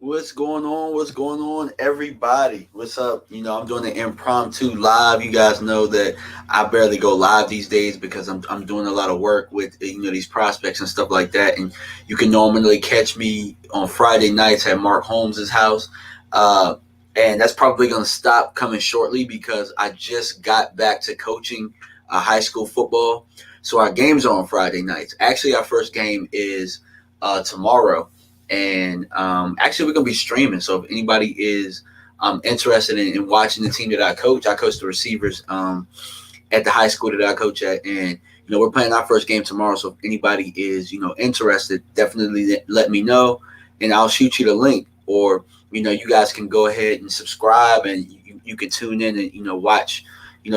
What's going on? What's going on, everybody? What's up? I'm doing an impromptu live. You guys know that I barely go live these days because I'm doing a lot of work with these prospects and stuff like that. And you can normally catch me on Friday nights at Mark Holmes's house. Uh, and that's probably going to stop coming shortly because I just got back to coaching high school football. So our games are on Friday nights. Actually, our first game is tomorrow, and actually we're gonna be streaming. So if anybody is interested in watching the team that I coach the receivers at the high school that I coach at, and we're playing our first game tomorrow. So if anybody is interested, definitely let me know, and I'll shoot you the link, or you guys can go ahead and subscribe, and you can tune in and watch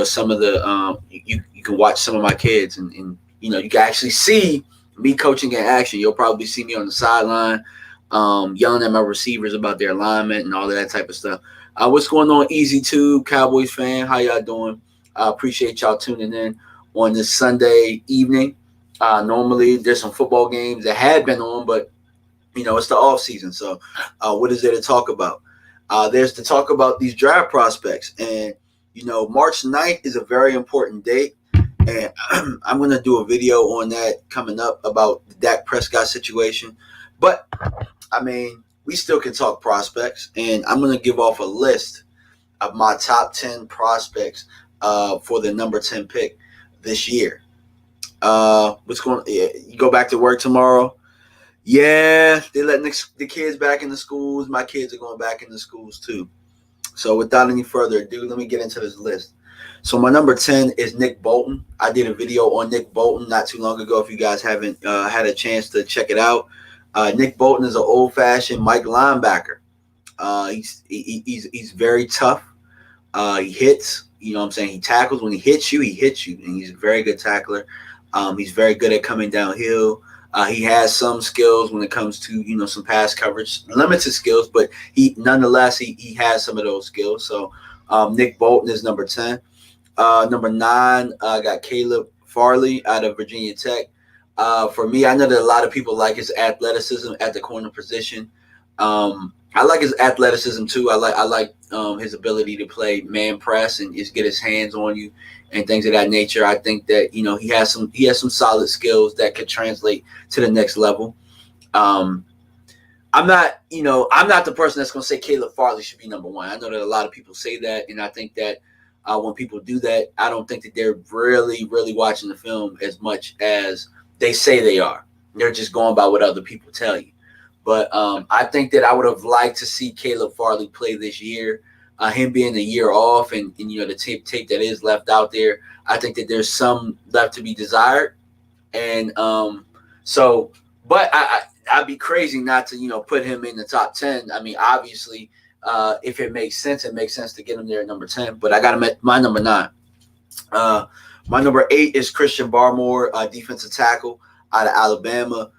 some of the you can watch some of my kids, and you can actually see me coaching in action. You'll probably see me on the sideline, yelling at my receivers about their alignment and all of that type of stuff. What's going on, Easy Tube Cowboys fan? How y'all doing? I appreciate y'all tuning in on this Sunday evening. Normally, there's some football games that had been on, but it's the off season. So, what is there to talk about? There's to talk about these draft prospects, and March 9th is a very important date. And I'm going to do a video on that coming up about the Dak Prescott situation. But, I mean, we still can talk prospects. And I'm going to give off a list of my top 10 prospects for the number 10 pick this year. You go back to work tomorrow? Yeah, they're letting the kids back in the schools. My kids are going back in the schools too. So without any further ado, let me get into this list. So my number 10 is Nick Bolton. I did a video on Nick Bolton not too long ago. If you guys haven't had a chance to check it out, Nick Bolton is an old-fashioned Mike linebacker. He's very tough. He hits. You know what I'm saying? He tackles. When he hits you, and he's a very good tackler. He's very good at coming downhill. He has some skills when it comes to some pass coverage, limited skills, but nonetheless he has some of those skills. So Nick Bolton is number 10. Number 9, I got Caleb Farley out of Virginia Tech. For me, I know that a lot of people like his athleticism at the corner position. I like his athleticism too. I like his ability to play man press and just get his hands on you and things of that nature. I think that he has some solid skills that could translate to the next level. I'm not the person that's going to say Caleb Farley should be number 1. I know that a lot of people say that, and I think that when people do that, I don't think that they're really, really watching the film as much as they say they are. They're just going by what other people tell you. But I think that I would have liked to see Caleb Farley play this year. Him being a year off, and the tape that is left out there, I think that there's some left to be desired. And but I'd be crazy not to put him in the top 10. I mean, obviously, if it makes sense to get him there at number 10. But I got him at my number 9. My number 8 is Christian Barmore, defensive tackle out of Alabama.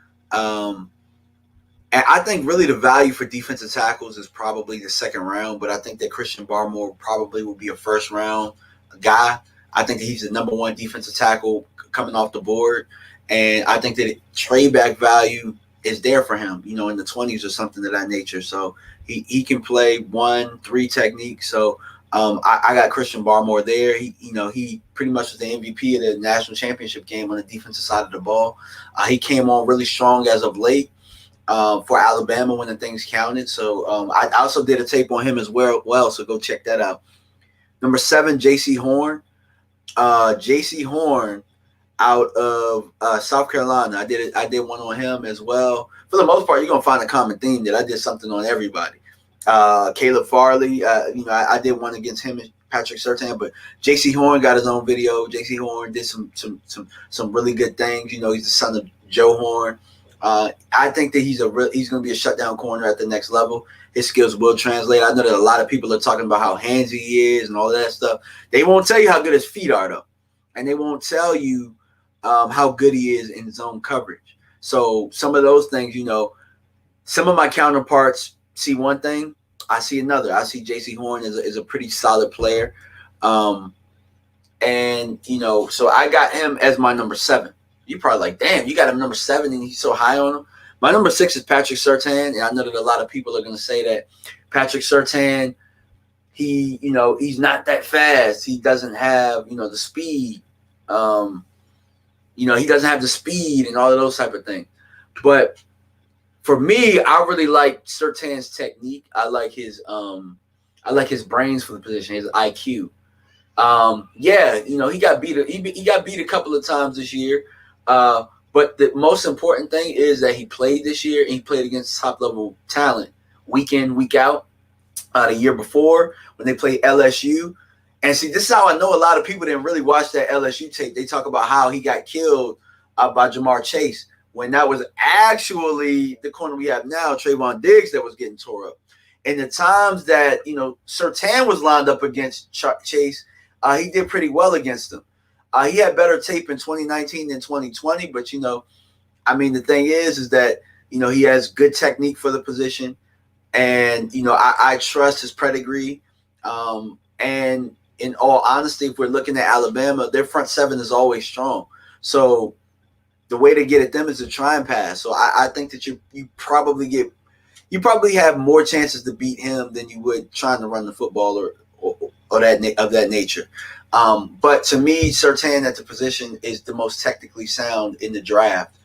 And I think really the value for defensive tackles is probably the second round, but I think that Christian Barmore probably will be a first round guy. I think that he's the number 1 defensive tackle coming off the board. And I think that trade back value is there for him, in the 20s or something of that nature. So he can play 1-3 technique. So I got Christian Barmore there. He pretty much was the MVP of the national championship game on the defensive side of the ball. He came on really strong as of late. For Alabama when the things counted. So I also did a tape on him as well, so go check that out. Number 7, J.C. Horn. J.C. Horn out of South Carolina. I did one on him as well. For the most part, you're going to find a common theme that I did something on everybody. Caleb Farley, I did one against him and Patrick Surtain, but J.C. Horn got his own video. J.C. Horn did some really good things. He's the son of Joe Horn. I think that he's going to be a shutdown corner at the next level. His skills will translate. I know that a lot of people are talking about how handsy he is and all that stuff. They won't tell you how good his feet are, though, and they won't tell you how good he is in zone coverage. So some of those things, some of my counterparts see one thing, I see another. I see J.C. Horn is a pretty solid player, so I got him as my number 7. You're probably like, damn, you got him number 7 and he's so high on him. My number 6 is Patrick Surtain, and I know that a lot of people are going to say that Patrick Surtain, he's not that fast. He doesn't have, the speed. He doesn't have the speed and all of those type of things. But for me, I really like Surtain's technique. I like his brains for the position, his IQ. He got beat. He got beat a couple of times this year. But the most important thing is that he played this year, and he played against top level talent week in, week out. The year before when they played LSU. And see, this is how I know a lot of people didn't really watch that LSU tape. They talk about how he got killed by Jamar Chase, when that was actually the corner we have now, Trayvon Diggs, that was getting tore up. And the times that, Surtain was lined up against Chase, he did pretty well against him. He had better tape in 2019 than 2020, but, the thing is that, he has good technique for the position. And, I trust his pedigree. And in all honesty, if we're looking at Alabama, their front seven is always strong. So the way to get at them is to try and pass. So I think that you probably have more chances to beat him than you would trying to run the football or that nature. But to me, Surtain at the position is the most technically sound in the draft,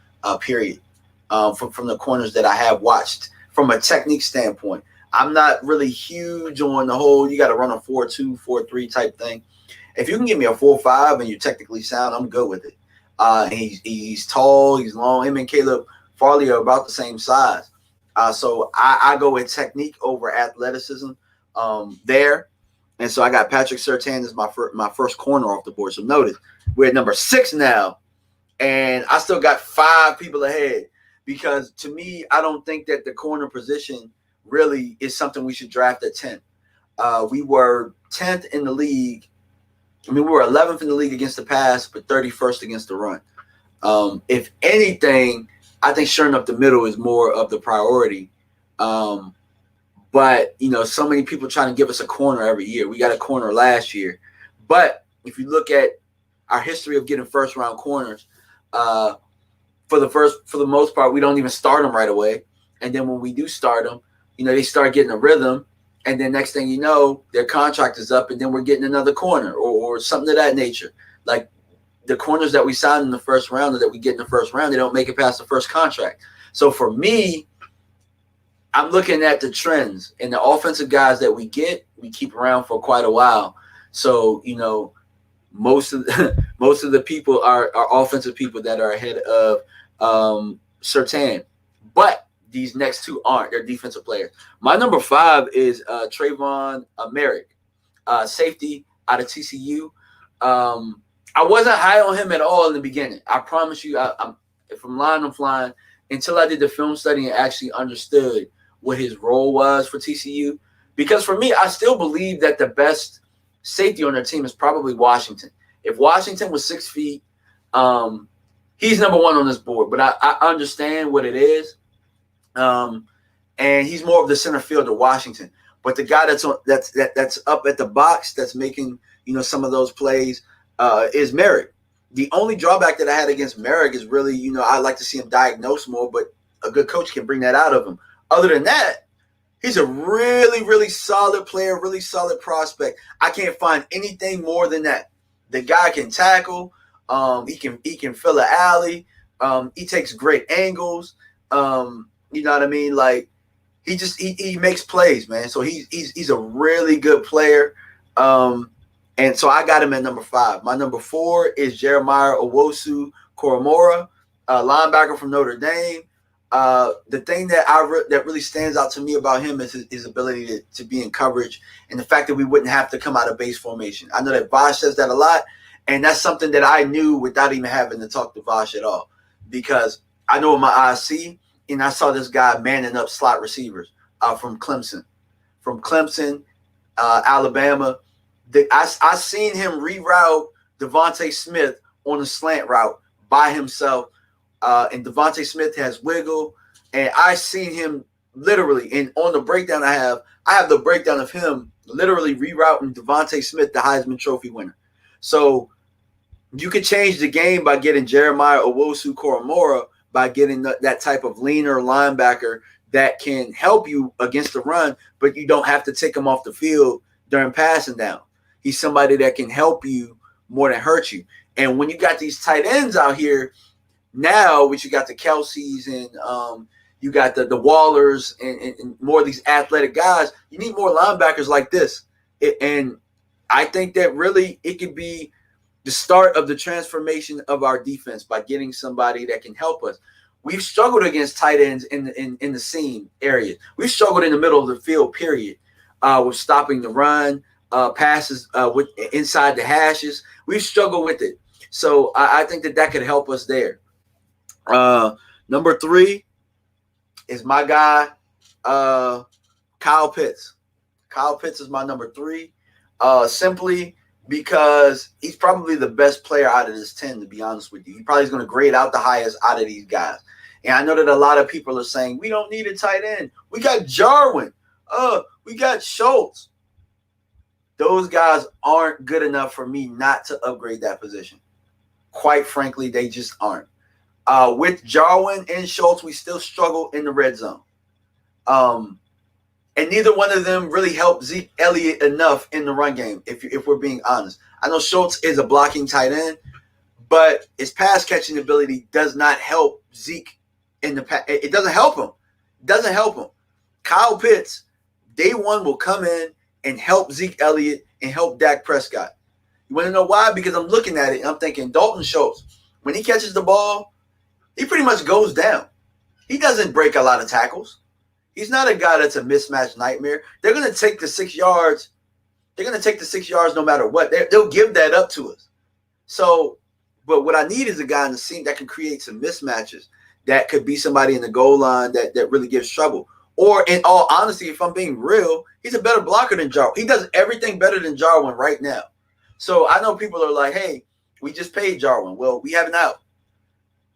period. From the corners that I have watched. From a technique standpoint, I'm not really huge on the whole, you got to run a 4-2, 4-3 type thing. If you can give me a 4-5 and you're technically sound, I'm good with it. He's tall, he's long. Him and Caleb Farley are about the same size. So I go with technique over athleticism there. And so I got Patrick Surtain as my first corner off the board. So notice, we're at number 6 now, and I still got 5 people ahead. Because to me, I don't think that the corner position really is something we should draft at 10. We were 10th in the league. We were 11th in the league against the pass, but 31st against the run. If anything, I think sure enough the middle is more of the priority. But, so many people trying to give us a corner every year. We got a corner last year. But if you look at our history of getting first-round corners, for the most part, we don't even start them right away. And then when we do start them, they start getting a rhythm. And then next thing you know, their contract is up, and then we're getting another corner or something of that nature. Like the corners that we signed in the first round or that we get in the first round, they don't make it past the first contract. So for me, I'm looking at the trends, and the offensive guys that we keep around for quite a while. So, most of the people are offensive people that are ahead of Surtain, but these next 2 aren't. They're defensive players. My number 5 is Trayvon Merrick, safety out of TCU. I wasn't high on him at all in the beginning. I promise you, I'm flying until I did the film study and actually understood what his role was for TCU. Because for me, I still believe that the best safety on their team is probably Washington. If Washington was 6 feet, he's number 1 on this board. But I understand what it is, and he's more of the center fielder, Washington. But the guy that's up at the box, that's making some of those plays, is Merrick. The only drawback that I had against Merrick is really, I like to see him diagnose more, but a good coach can bring that out of him. Other than that, he's a really, really solid player, really solid prospect. I can't find anything more than that. The guy can tackle. He can fill an alley. He takes great angles. You know what I mean? Like he makes plays, man. So he's a really good player. And so I got him at number 5. My number 4 is Jeremiah Owusu-Koramoah, linebacker from Notre Dame. The thing that that really stands out to me about him is his ability to be in coverage, and the fact that we wouldn't have to come out of base formation. I know that Vosh says that a lot, and that's something that I knew without even having to talk to Vosh at all, because I know what my eyes see, and I saw this guy manning up slot receivers from Clemson, Alabama. I seen him reroute Devontae Smith on a slant route by himself. And Devontae Smith has wiggle, and I seen him literally. And on the breakdown I have the breakdown of him literally rerouting Devontae Smith, the Heisman Trophy winner. So you could change the game by getting Jeremiah Owusu-Koramoah, by getting that type of leaner linebacker that can help you against the run, but you don't have to take him off the field during passing down. He's somebody that can help you more than hurt you. And when you got these tight ends out here now, which you got the Kelseys and you got the Wallers and more of these athletic guys, you need more linebackers like this. And I think that really it could be the start of the transformation of our defense by getting somebody that can help us. We've struggled against tight ends in the seam area. We've struggled in the middle of the field, period, with stopping the run, passes with inside the hashes. We've struggled with it. So I think that could help us there. Number 3 is my guy, Kyle Pitts. Kyle Pitts is my number 3, simply because he's probably the best player out of this 10, to be honest with you. He probably is going to grade out the highest out of these guys. And I know that a lot of people are saying, we don't need a tight end. We got Jarwin. We got Schultz. Those guys aren't good enough for me not to upgrade that position. Quite frankly, they just aren't. With Jarwin and Schultz, we still struggle in the red zone. And neither one of them really helped Zeke Elliott enough in the run game, if we're being honest. I know Schultz is a blocking tight end, but his pass catching ability does not help Zeke in the pass. It doesn't help him. It doesn't help him. Kyle Pitts, day one, will come in and help Zeke Elliott and help Dak Prescott. You want to know why? Because I'm looking at it and I'm thinking Dalton Schultz, when he catches the ball, he pretty much goes down. He doesn't break a lot of tackles. He's not a guy that's a mismatch nightmare. They're going to take the 6 yards. They're going to take the 6 yards no matter what. They'll give that up to us. So, but what I need is a guy in the seam that can create some mismatches, that could be somebody in the goal line that really gives trouble. Or in all honesty, if I'm being real, he's a better blocker than Jarwin. He does everything better than Jarwin right now. So I know people are like, hey, we just paid Jarwin. Well, we have an out.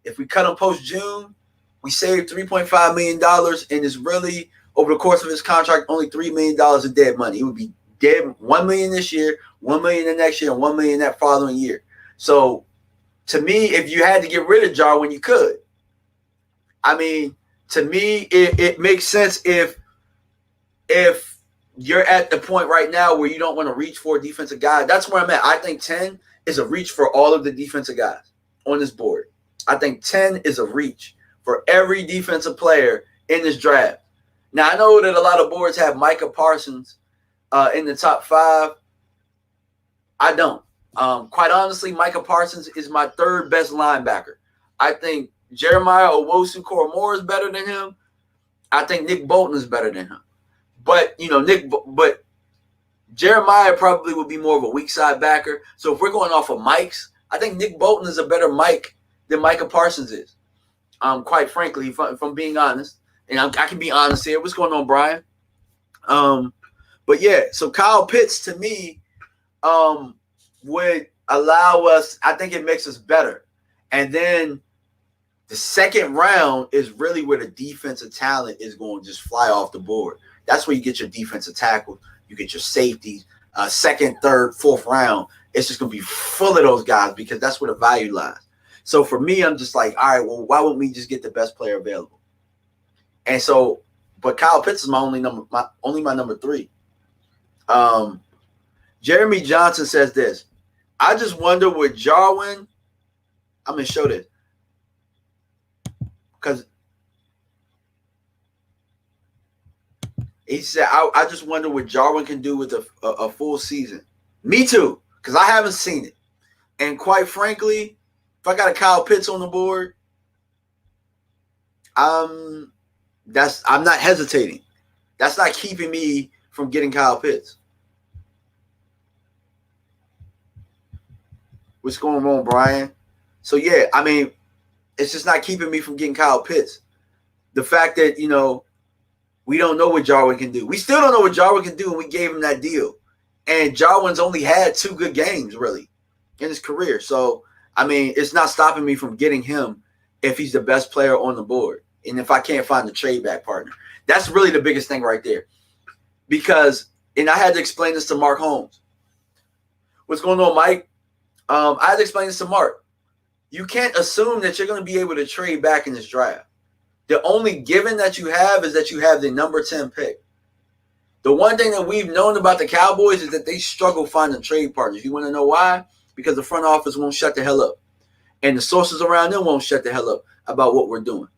If we cut him post-June, we saved $3.5 million, and it's really, over the course of his contract, only $3 million of dead money. It would be dead $1 million this year, $1 million the next year, and $1 million that following year. So, to me, if you had to get rid of Jarwin, you could. I mean, to me, it makes sense if you're at the point right now where you don't want to reach for a defensive guy. That's where I'm at. I think 10 is a reach for all of the defensive guys on this board. I think 10 is a reach for every defensive player in this draft. Now, I know that a lot of boards have Micah Parsons in the top 5. I don't. Quite honestly, Micah Parsons is my 3rd best linebacker. I think Jeremiah Owusu-Koramoah is better than him. I think Nick Bolton is better than him. But, but Jeremiah probably would be more of a weak side backer. So if we're going off of Mike's, I think Nick Bolton is a better Mike than Micah Parsons is. Quite frankly, if I'm being honest, and I can be honest here. What's going on, Brian? But yeah, so Kyle Pitts to me would allow us. I think it makes us better. And then the second round is really where the defensive talent is going to just fly off the board. That's where you get your defensive tackle, you get your safeties. Second, third, fourth round, it's just going to be full of those guys because that's where the value lies. So for me, I'm just like, all right, well, why wouldn't we just get the best player available? And so, but Kyle Pitts is my number 3. Jeremy Johnson says this. I just wonder with Jarwin. I'm gonna show this because he said, I just wonder what Jarwin can do with a full season. Me too, because I haven't seen it. And quite frankly, if I got a Kyle Pitts on the board, I'm not hesitating. That's not keeping me from getting Kyle Pitts. What's going on, Brian? So yeah, I mean, it's just not keeping me from getting Kyle Pitts. The fact that, we don't know what Jarwin can do. We still don't know what Jarwin can do, and we gave him that deal. And Jarwin's only had 2 good games, really, in his career. So, I mean, it's not stopping me from getting him if he's the best player on the board. And if I can't find the trade back partner. That's really the biggest thing right there. Because, and I had to explain this to Mark Holmes. What's going on, Mike? I had to explain this to Mark. you can't assume that you're going to be able to trade back in this draft. The only given that you have is that you have the number 10 pick. The one thing that we've known about the Cowboys is that they struggle finding trade partners. You want to know why? Because the front office won't shut the hell up. And the sources around them won't shut the hell up about what we're doing.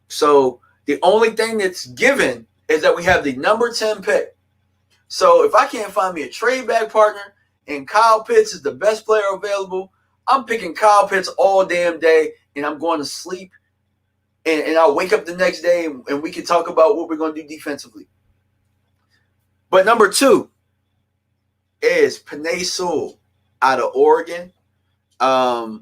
So the only thing that's given is that we have the number 10 pick. So if I can't find me a trade back partner and Kyle Pitts is the best player available, I'm picking Kyle Pitts all damn day, and I'm going to sleep, and I'll wake up the next day, and we can talk about what we're going to do defensively. But number 2 is Penei Sewell out of Oregon. Now,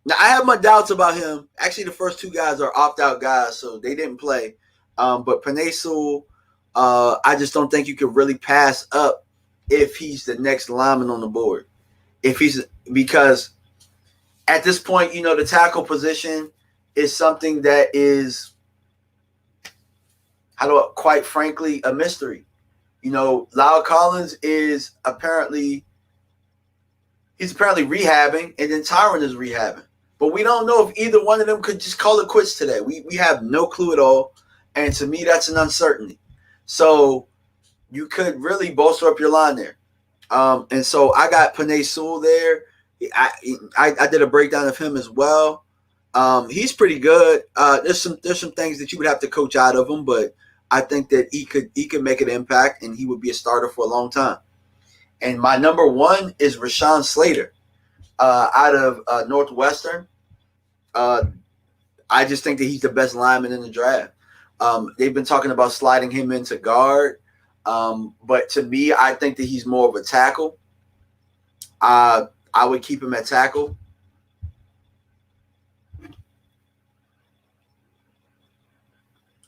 I have my doubts about him. Actually, the first 2 guys are opt-out guys, so they didn't play. But Penei Sewell, I just don't think you could really pass up if he's the next lineman on the board. Because at this point, the tackle position is something that is, quite frankly, a mystery. Lyle Collins is apparently rehabbing, and then Tyron is rehabbing. But we don't know if either one of them could just call it quits today. We have no clue at all. And to me, that's an uncertainty. So you could really bolster up your line there. And so I got Penei Sewell there. I did a breakdown of him as well. He's pretty good. There's some things that you would have to coach out of him, but I think that he could make an impact, and he would be a starter for a long time. And my number 1 is Rashawn Slater out of Northwestern. I just think that he's the best lineman in the draft. They've been talking about sliding him into guard. But to me, I think that he's more of a tackle. I would keep him at tackle.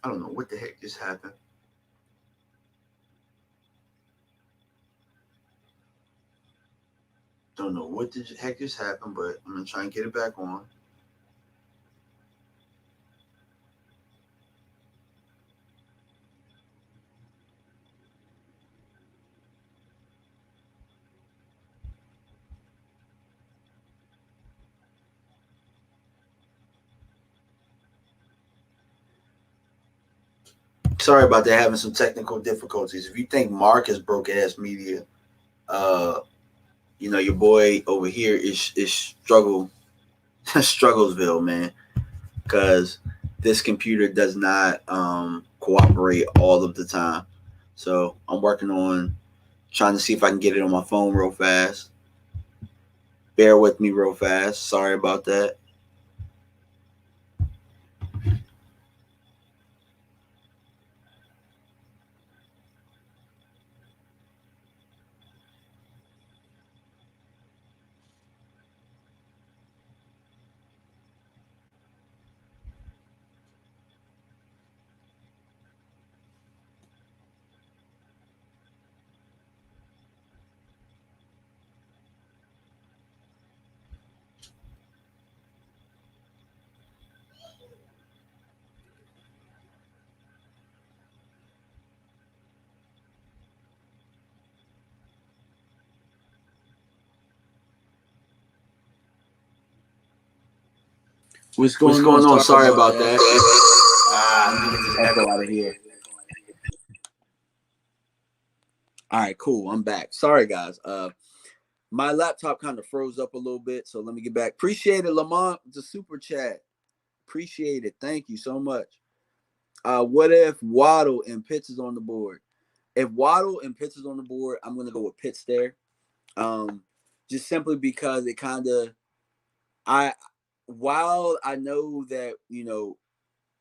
I don't know what the heck just happened. Don't know what the heck just happened, but I'm going to try and get it back on. Sorry about that, having some technical difficulties. If you think Mark is broke ass media, your boy over here is strugglesville, man, because this computer does not cooperate all of the time. So I'm working on trying to see if I can get it on my phone real fast. Bear with me real fast. Sorry about that. What's going on? Sorry about that. Let me get this echo out of here. All right, cool. I'm back. Sorry, guys. My laptop kind of froze up a little bit, so let me get back. Appreciate it, Lamont. The super chat. Appreciate it. Thank you so much. What if Waddle and Pitts is on the board? If Waddle and Pitts is on the board, I'm going to go with Pitts there. Just simply because it kind of, while I know that,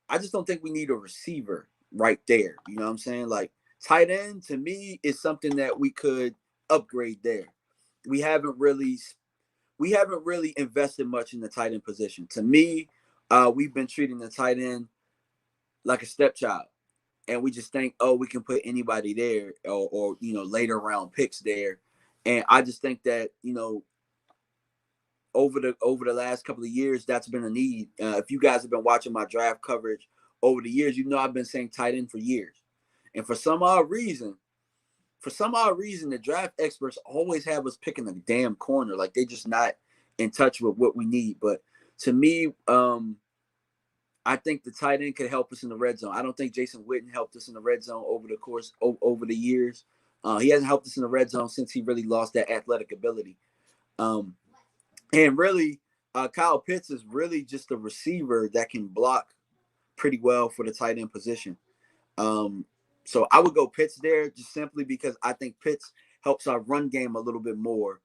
I just don't think we need a receiver right there. You know what I'm saying? Like, tight end, to me, is something that we could upgrade there. We haven't really invested much in the tight end position. To me, we've been treating the tight end like a stepchild. And we just think, we can put anybody there or later round picks there. And I just think that, over the last couple of years, that's been a need. If you guys have been watching my draft coverage over the years, I've been saying tight end for years. And for some odd reason, the draft experts always have us picking a damn corner. Like, they're just not in touch with what we need. But To me, I think the tight end could help us in the red zone. I don't think Jason Witten helped us in the red zone over the years. He hasn't helped us in the red zone since he really lost that athletic ability. Um, and really, Kyle Pitts is really just a receiver that can block pretty well for the tight end position. Um, so I would go Pitts there just simply because I think Pitts helps our run game a little bit more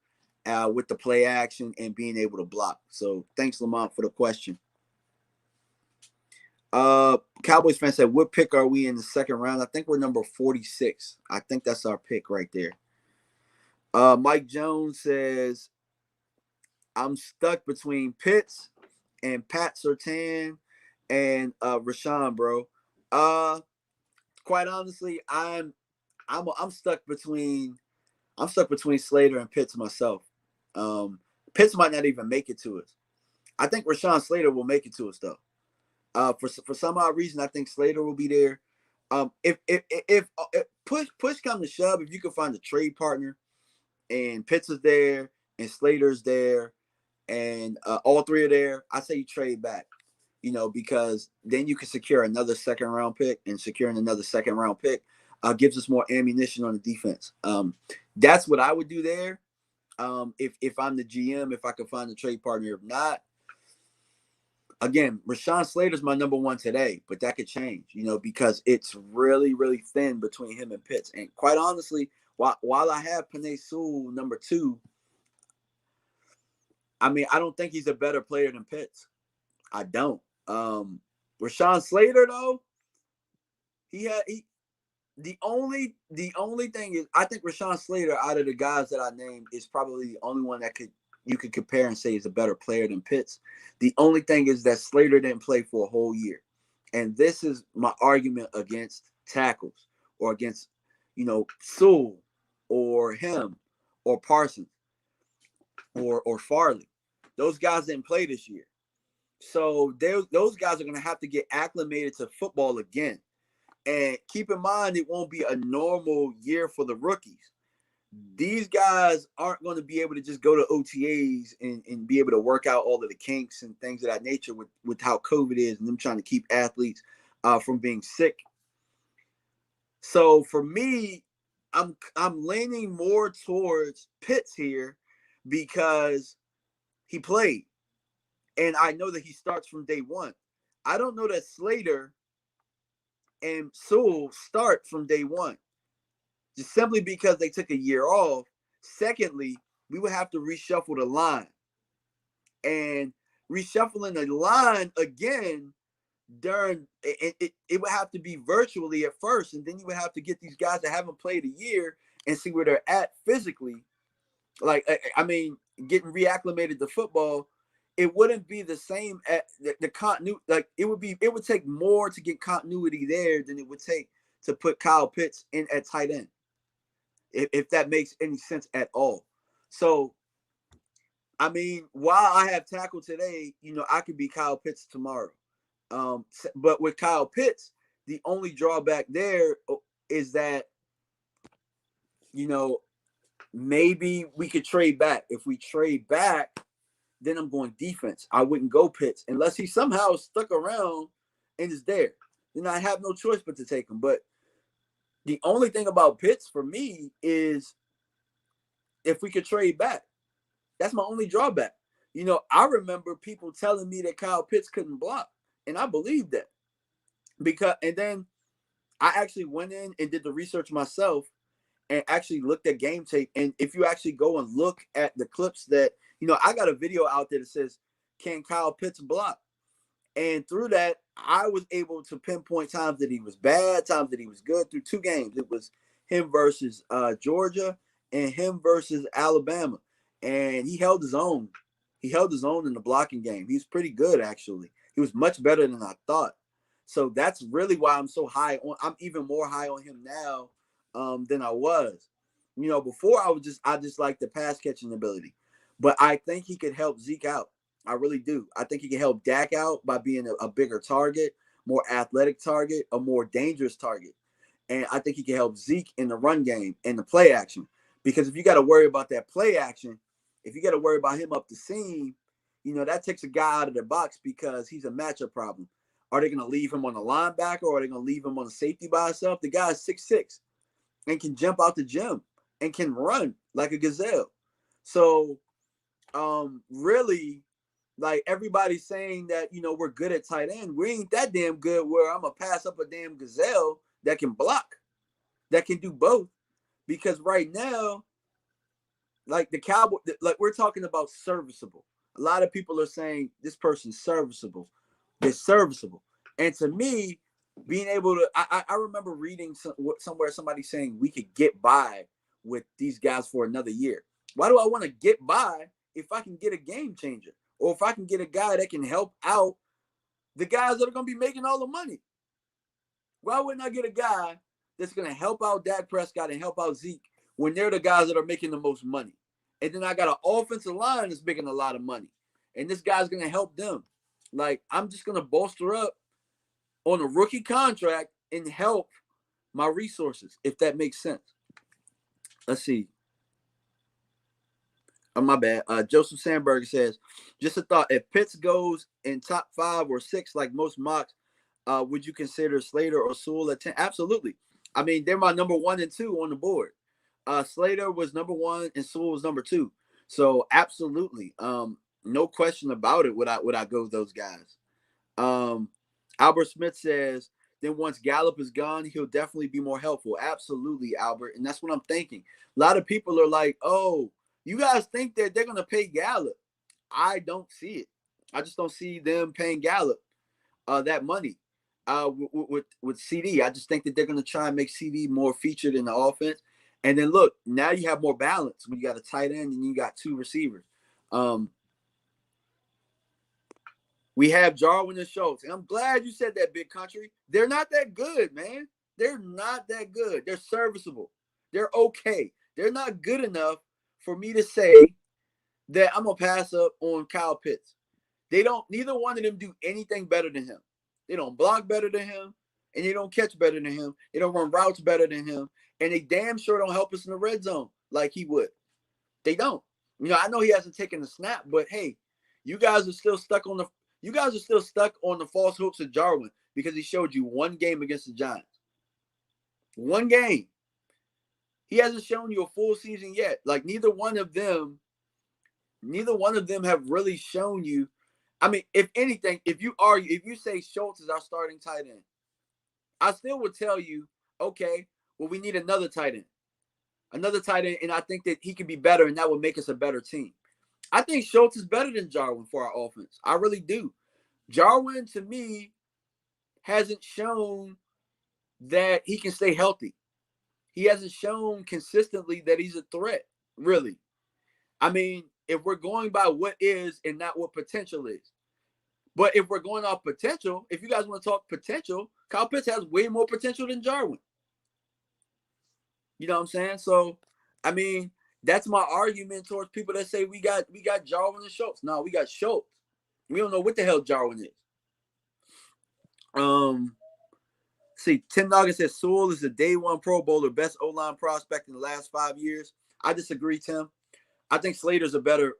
with the play action and being able to block. So thanks, Lamont, for the question. Cowboys fan said, what pick are we in the second round? I think we're number 46. I think that's our pick right there. Mike Jones says, I'm stuck between Pitts and Pat Surtain and Rashawn, bro. Quite honestly, I'm stuck between Slater and Pitts myself. Pitts might not even make it to us. I think Rashawn Slater will make it to us though. For some odd reason, I think Slater will be there. If push come to shove, if you can find a trade partner, and Pitts is there, and Slater's there, and all three are there, I say you trade back. Because then you can secure another second round pick, and securing another second round pick gives us more ammunition on the defense. That's what I would do there. If I'm the GM, if I could find a trade partner, if not. Again, Rashawn Slater's my number one today, but that could change, because it's really, really thin between him and Pitts. And quite honestly, while I have Penei Sewell number 2, I mean, I don't think he's a better player than Pitts. I don't. Rashawn Slater though, the only thing is, I think Rashawn Slater out of the guys that I named is probably the only one that you could compare and say is a better player than Pitts. The only thing is that Slater didn't play for a whole year. And this is my argument against tackles or against, Sewell or him or Parsons or Farley. Those guys didn't play this year. So those guys are going to have to get acclimated to football again. And keep in mind, it won't be a normal year for the rookies. These guys aren't going to be able to just go to OTAs and be able to work out all of the kinks and things of that nature with how COVID is and them trying to keep athletes from being sick. So for me, I'm leaning more towards Pitts here because he played. And I know that he starts from day one. I don't know that Slater and Sewell start from day one, just simply because they took a year off. Secondly, we would have to reshuffle the line. And reshuffling the line again during it would have to be virtually at first. And then you would have to get these guys that haven't played a year and see where they're at physically. Like, I mean, getting reacclimated to football, it wouldn't be the same at the continuity. Like, it would take more to get continuity there than it would take to put Kyle Pitts in at tight end, if that makes any sense at all. So, I mean, while I have tackle today, I could be Kyle Pitts tomorrow. But with Kyle Pitts, the only drawback there is that, maybe we could trade back. If we trade back, then I'm going defense. I wouldn't go Pitts unless he somehow stuck around and is there. Then I have no choice but to take him. But the only thing about Pitts for me is if we could trade back. That's my only drawback. I remember people telling me that Kyle Pitts couldn't block, and I believed that. And then I actually went in and did the research myself and actually looked at game tape. And if you actually go and look at the clips that, I got a video out there that says, can Kyle Pitts block? And through that, I was able to pinpoint times that he was bad, times that he was good through 2 games. It was him versus Georgia and him versus Alabama. And he held his own. He held his own in the blocking game. He's pretty good, actually. He was much better than I thought. So that's really why I'm so high on. I'm even more high on him now than I was. Before I just like the pass catching ability. But I think he could help Zeke out. I really do. I think he can help Dak out by being a bigger target, more athletic target, a more dangerous target. And I think he can help Zeke in the run game and the play action. Because if you got to worry about that play action, if you got to worry about him up the seam, that takes a guy out of the box because he's a matchup problem. Are they going to leave him on the linebacker, or are they going to leave him on the safety by himself? The guy's 6'6" and can jump out the gym and can run like a gazelle. So, really, like everybody's saying that, we're good at tight end. We ain't that damn good where I'm going to pass up a damn gazelle that can block, that can do both. Because right now, like the Cowboy, like we're talking about serviceable. A lot of people are saying this person's serviceable. They're serviceable. And to me, being able to, I remember reading somewhere somebody saying we could get by with these guys for another year. Why do I want to get by if I can get a game changer, or if I can get a guy that can help out the guys that are going to be making all the money? Why wouldn't I get a guy that's going to help out Dak Prescott and help out Zeke when they're the guys that are making the most money? And then I got an offensive line that's making a lot of money, and this guy's going to help them. Like, I'm just going to bolster up on a rookie contract and help my resources, if that makes sense. Let's see. Oh, my bad. Joseph Sandberg says, just a thought. If Pitts goes in top 5 or 6, like most mocks, would you consider Slater or Sewell at 10? Absolutely. I mean, they're my number 1 and 2 on the board. Slater was number 1 and Sewell was number 2. So absolutely. No question about it. Would I go with those guys? Albert Smith says, then once Gallup is gone, he'll definitely be more helpful. Absolutely, Albert. And that's what I'm thinking. A lot of people are like, oh, you guys think that they're going to pay Gallup. I don't see it. I just don't see them paying Gallup that money with CD. I just think that they're going to try and make CD more featured in the offense. And then look, now you have more balance when you got a tight end and you got 2 receivers. We have Jarwin and Schultz. And I'm glad you said that, Big Country. They're not that good, man. They're not that good. They're serviceable. They're okay. They're not good enough for me to say that I'm going to pass up on Kyle Pitts. Neither one of them do anything better than him. They don't block better than him, and they don't catch better than him. They don't run routes better than him, and they damn sure don't help us in the red zone like he would. They don't. I know he hasn't taken a snap, but hey, you guys are still stuck on the false hopes of Jarwin because he showed you 1 game against the Giants. 1 game. He hasn't shown you a full season yet. Like neither one of them have really shown you. I mean, if anything, if you say Schultz is our starting tight end, I still would tell you, okay, well, we need another tight end. And I think that he can be better, and that would make us a better team. I think Schultz is better than Jarwin for our offense. I really do. Jarwin, to me, hasn't shown that he can stay healthy. He hasn't shown consistently that he's a threat, really. I mean, if we're going by what is and not what potential is. But if we're going off potential, if you guys want to talk potential, Kyle Pitts has way more potential than Jarwin. You know what I'm saying? So, I mean, that's my argument towards people that say we got Jarwin and Schultz. No, we got Schultz. We don't know what the hell Jarwin is. See, Tim Noggin says Sewell is a day 1 Pro Bowler, best O-line prospect in the last 5 years. I disagree, Tim. I think Slater's a better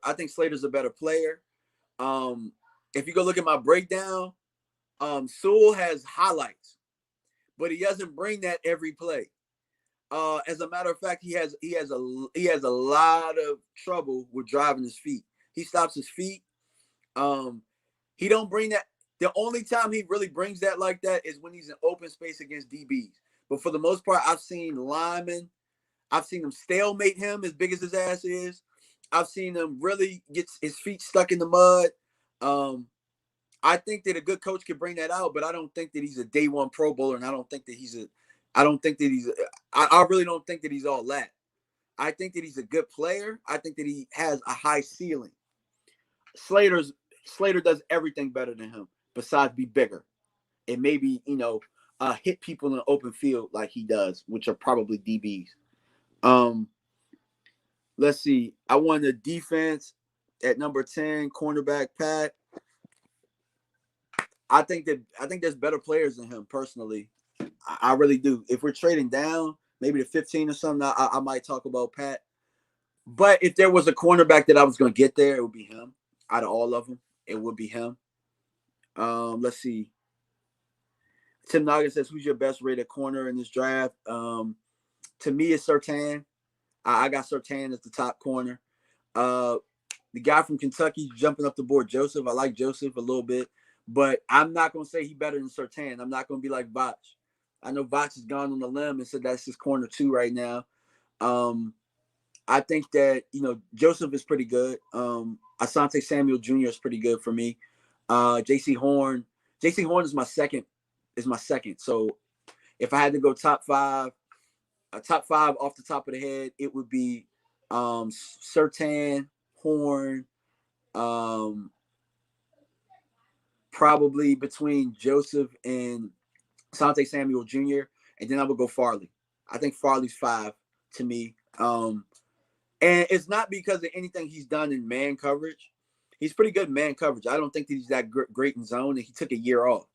player. If you go look at my breakdown, Sewell has highlights, but he doesn't bring that every play. As a matter of fact, he has a lot of trouble with driving his feet. He stops his feet. He don't bring that. The only time he really brings that like that is when he's in open space against DBs. But for the most part, I've seen linemen. I've seen him stalemate him as big as his ass is. I've seen him really get his feet stuck in the mud. I think that a good coach can bring that out, but I don't think that he's a day 1 Pro Bowler, and I really don't think that he's all that. I think that he's a good player. I think that he has a high ceiling. Slater does everything better than him besides be bigger and maybe, hit people in the open field like he does, which are probably DBs. Let's see. I won the defense at number 10, cornerback Pat. I think there's better players than him personally. I really do. If we're trading down, maybe to 15 or something, I might talk about Pat. But if there was a cornerback that I was going to get there, it would be him. out of all of them, it would be him. Let's see. Tim Noggin says, "Who's your best rated corner in this draft?" To me, it's Surtain. I got Surtain as the top corner. The guy from Kentucky jumping up the board, Joseph. I like Joseph a little bit, but I'm not gonna say he better than Surtain. I'm not gonna be like Vach. I know Vach has gone on the limb and said that's his corner 2 right now. I think that Joseph is pretty good. Asante Samuel Jr. is pretty good for me. J.C. Horn is my second. So if I had to go top 5 off the top of the head, it would be Surtain, Horn, probably between Joseph and Asante Samuel Jr. And then I would go Farley. I think Farley's 5 to me. And it's not because of anything he's done in man coverage. He's pretty good in man coverage. I don't think that he's that great in zone, and he took a year off.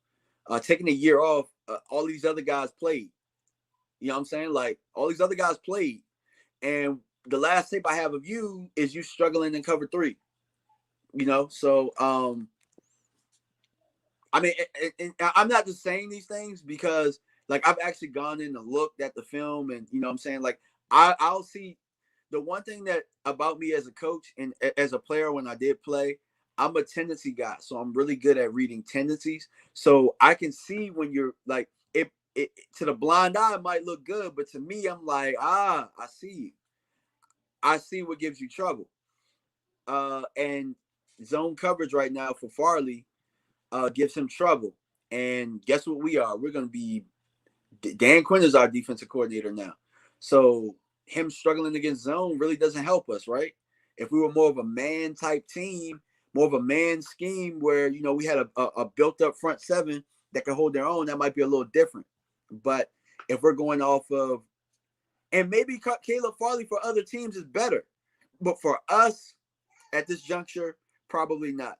Taking a year off, all these other guys played. You know what I'm saying? Like, all these other guys played. And the last tape I have of you is you struggling in cover 3. So, I mean, I'm not just saying these things because, like, I've actually gone in and looked at the film, and, you know what I'm saying? Like, I'll see. The one thing that about me as a coach and as a player when I did play, I'm a tendency guy. So I'm really good at reading tendencies. So I can see when you're like, it to the blind eye, it might look good. But to me, I'm like, I see you. I see what gives you trouble. And zone coverage right now for Farley gives him trouble. And guess what we are? We're going to be – Dan Quinn is our defensive coordinator now. So – him struggling against zone really doesn't help us, right? If we were more of a man type team, more of a man scheme where, we had a built up front 7 that could hold their own, that might be a little different. But if we're going off of, and maybe Caleb Farley for other teams is better, but for us at this juncture, probably not.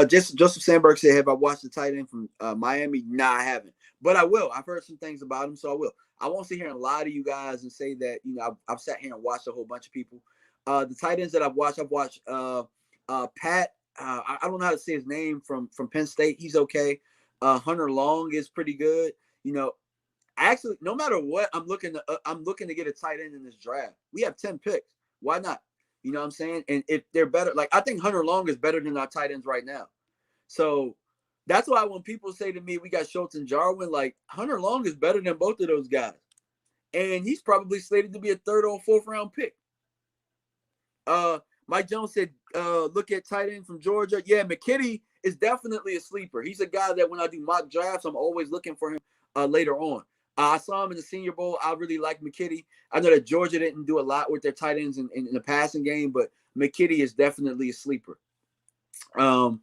Joseph Sandberg said, "Have I watched the tight end from Miami?" Nah, I haven't, but I will. I've heard some things about him, so I will. I won't sit here and lie to you guys and say that I've sat here and watched a whole bunch of people. The tight ends that I've watched Pat. I don't know how to say his name from Penn State. He's okay. Hunter Long is pretty good. Actually, no matter what, I'm looking to get a tight end in this draft. We have 10 picks. Why not? You know what I'm saying? And if they're better, like I think Hunter Long is better than our tight ends right now. So that's why when people say to me, we got Schultz and Jarwin, like Hunter Long is better than both of those guys. And he's probably slated to be a 3rd or 4th round pick. Mike Jones said, look at tight end from Georgia. Yeah, McKitty is definitely a sleeper. He's a guy that when I do mock drafts, I'm always looking for him later on. I saw him in the Senior Bowl. I really like McKitty. I know that Georgia didn't do a lot with their tight ends in the passing game, but McKitty is definitely a sleeper. And,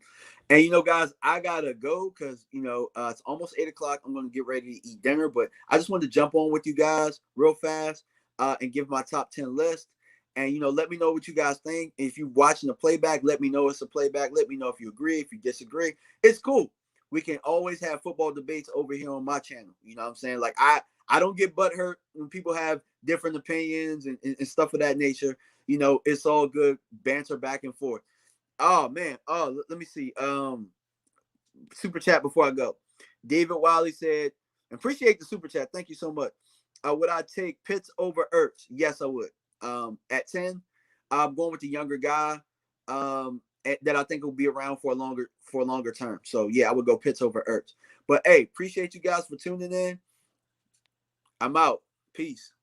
guys, I got to go because, it's almost 8 o'clock. I'm going to get ready to eat dinner, but I just wanted to jump on with you guys real fast and give my top 10 list. And, let me know what you guys think. If you're watching the playback, let me know it's a playback. Let me know if you agree, if you disagree. It's cool. We can always have football debates over here on my channel. You know what I'm saying? Like, I don't get butthurt when people have different opinions and stuff of that nature. It's all good banter back and forth. Oh, man. Oh, let me see. Super chat before I go. David Wiley said, appreciate the super chat. Thank you so much. Would I take Pitts over Ertz? Yes, I would. At 10, I'm going with the younger guy that I think will be around for a longer term. So, yeah, I would go Pitts over Ertz. But, hey, appreciate you guys for tuning in. I'm out. Peace.